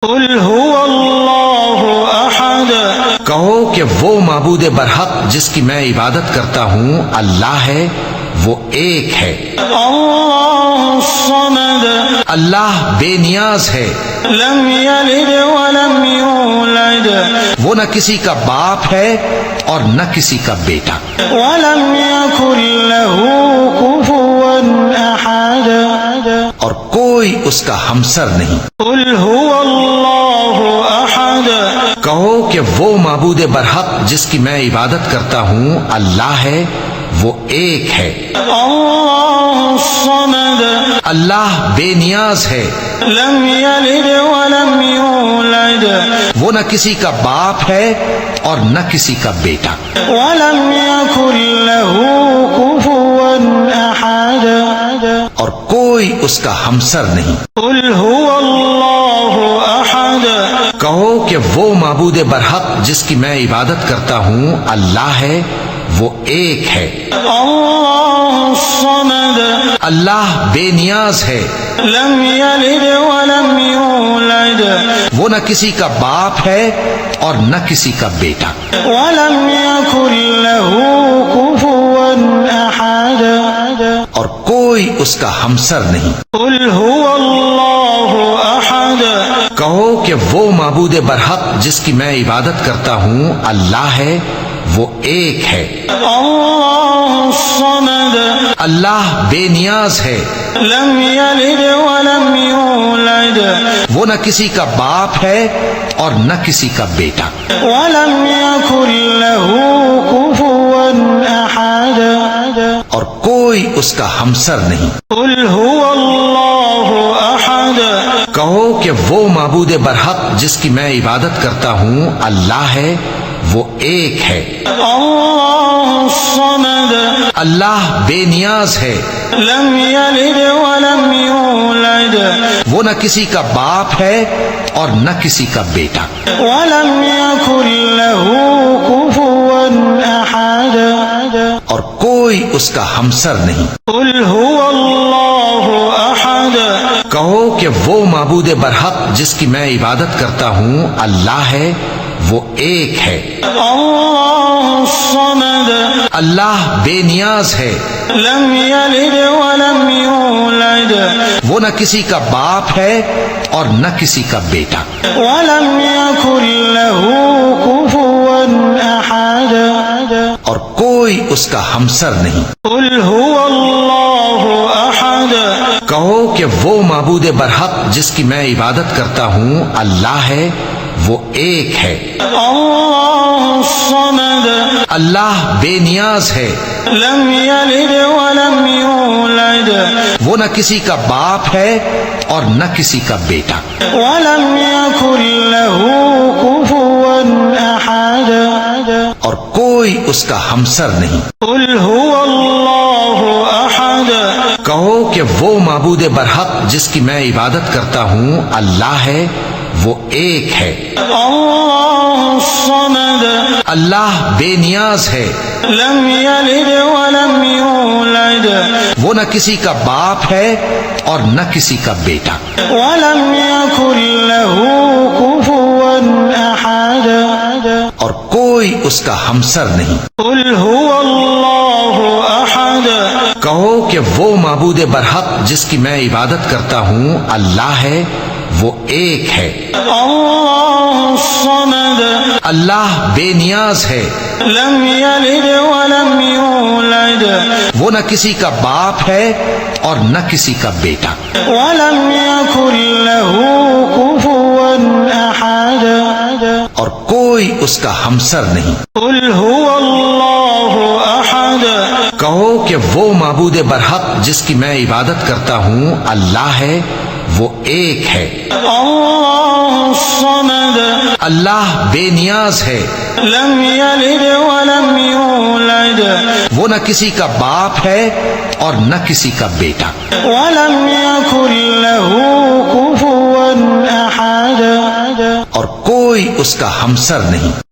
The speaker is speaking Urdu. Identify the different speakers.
Speaker 1: قل هو اللہ احد،
Speaker 2: کہو کہ وہ معبود برحق جس کی میں عبادت کرتا ہوں اللہ ہے، وہ ایک ہے۔
Speaker 1: اللہ الصمد،
Speaker 2: اللہ بے نیاز ہے،
Speaker 1: لم یلد ولم یولد،
Speaker 2: وہ نہ کسی کا باپ ہے اور نہ کسی کا بیٹا،
Speaker 1: ولم یکن له کفوا احد،
Speaker 2: اور کوئی اس کا ہمسر نہیں۔
Speaker 1: قل هو اللہ احد،
Speaker 2: کہو کہ وہ معبود برحق جس کی میں عبادت کرتا ہوں اللہ ہے، وہ ایک ہے۔
Speaker 1: اللہ الصمد،
Speaker 2: اللہ بے نیاز ہے،
Speaker 1: لم یلد ولم یولد،
Speaker 2: وہ نہ کسی کا باپ ہے اور نہ کسی کا بیٹا،
Speaker 1: ولم یکن له کفوا احد،
Speaker 2: اور کوئی اس کا ہمسر نہیں۔
Speaker 1: قل هو اللہ احد،
Speaker 2: کہو کہ وہ معبود برحق جس کی میں عبادت کرتا ہوں اللہ ہے، وہ ایک ہے۔
Speaker 1: اللہ الصمد،
Speaker 2: اللہ بے نیاز ہے،
Speaker 1: لم یلد ولم یولد،
Speaker 2: وہ نہ کسی کا باپ ہے اور نہ کسی کا بیٹا،
Speaker 1: ولم یکن له کفوا احد،
Speaker 2: اور کوئی اس کا ہمسر نہیں۔
Speaker 1: قل هو اللہ احد،
Speaker 2: کہو کہ وہ معبود برحق جس کی میں عبادت کرتا ہوں اللہ ہے، وہ ایک ہے۔
Speaker 1: اللہ الصمد،
Speaker 2: اللہ بے نیاز ہے،
Speaker 1: لم یلد ولم یولد،
Speaker 2: وہ نہ کسی کا باپ ہے اور نہ کسی کا بیٹا،
Speaker 1: ولم یکن له کفوا احد،
Speaker 2: اور کوئی اس کا ہمسر نہیں۔
Speaker 1: قل هو اللہ احد،
Speaker 2: کہو کہ وہ معبود برحق جس کی میں عبادت کرتا ہوں اللہ ہے، وہ ایک ہے۔
Speaker 1: اللہ الصمد،
Speaker 2: اللہ بے نیاز ہے،
Speaker 1: لم یلد ولم یولد،
Speaker 2: وہ نہ کسی کا باپ ہے اور نہ کسی کا بیٹا،
Speaker 1: ولم یکن له کفوا احد،
Speaker 2: اور کوئی اس کا ہمسر نہیں۔
Speaker 1: قل هو اللہ احد،
Speaker 2: کہو کہ وہ معبود برحق جس کی میں عبادت کرتا ہوں اللہ ہے، وہ ایک ہے۔
Speaker 1: اللہ الصمد،
Speaker 2: اللہ بے نیاز ہے،
Speaker 1: لم یلد ولم یولد،
Speaker 2: وہ نہ کسی کا باپ ہے اور نہ کسی کا بیٹا،
Speaker 1: ولم یکن له کفوا احد،
Speaker 2: اور کوئی اس کا ہمسر نہیں۔
Speaker 1: قل هو اللہ احد،
Speaker 2: کہو کہ وہ معبود برحق جس کی میں عبادت کرتا ہوں اللہ ہے، وہ ایک ہے۔
Speaker 1: اللہ الصمد،
Speaker 2: اللہ بے نیاز ہے،
Speaker 1: لم یلد ولم یولد،
Speaker 2: وہ نہ کسی کا باپ ہے اور نہ کسی کا بیٹا،
Speaker 1: ولم یکن له کفوا احد،
Speaker 2: اور کوئی اس کا ہمسر نہیں۔
Speaker 1: قل هو اللہ احد،
Speaker 2: کہو کہ وہ معبود برحق جس کی میں عبادت کرتا ہوں اللہ ہے، وہ ایک ہے۔
Speaker 1: اللہ الصمد،
Speaker 2: اللہ بے نیاز ہے،
Speaker 1: لم یلد ولم یولد،
Speaker 2: وہ نہ کسی کا باپ ہے اور نہ کسی کا بیٹا،
Speaker 1: ولم یکن له کفوا احد،
Speaker 2: اور کوئی اس کا ہمسر نہیں۔
Speaker 1: قل هو اللہ احد،
Speaker 2: کہو کہ وہ معبود برحق جس کی میں عبادت کرتا ہوں اللہ ہے، وہ ایک ہے۔
Speaker 1: اللہ الصمد،
Speaker 2: اللہ بے نیاز ہے،
Speaker 1: لم یلد ولم یولد،
Speaker 2: وہ نہ کسی کا باپ ہے اور نہ کسی کا بیٹا،
Speaker 1: ولم یکن له کفوا احد،
Speaker 2: اور کوئی اس کا ہمسر نہیں۔
Speaker 1: قل هو اللہ احد،
Speaker 2: کہو کہ وہ معبود برحق جس کی میں عبادت کرتا ہوں اللہ ہے، وہ ایک ہے۔
Speaker 1: اللہ الصمد،
Speaker 2: اللہ بے نیاز ہے،
Speaker 1: لم یلد ولم یولد،
Speaker 2: وہ نہ کسی کا باپ ہے اور نہ کسی کا بیٹا،
Speaker 1: ولم یکن له کفوا احد،
Speaker 2: اور کوئی اس کا ہمسر نہیں۔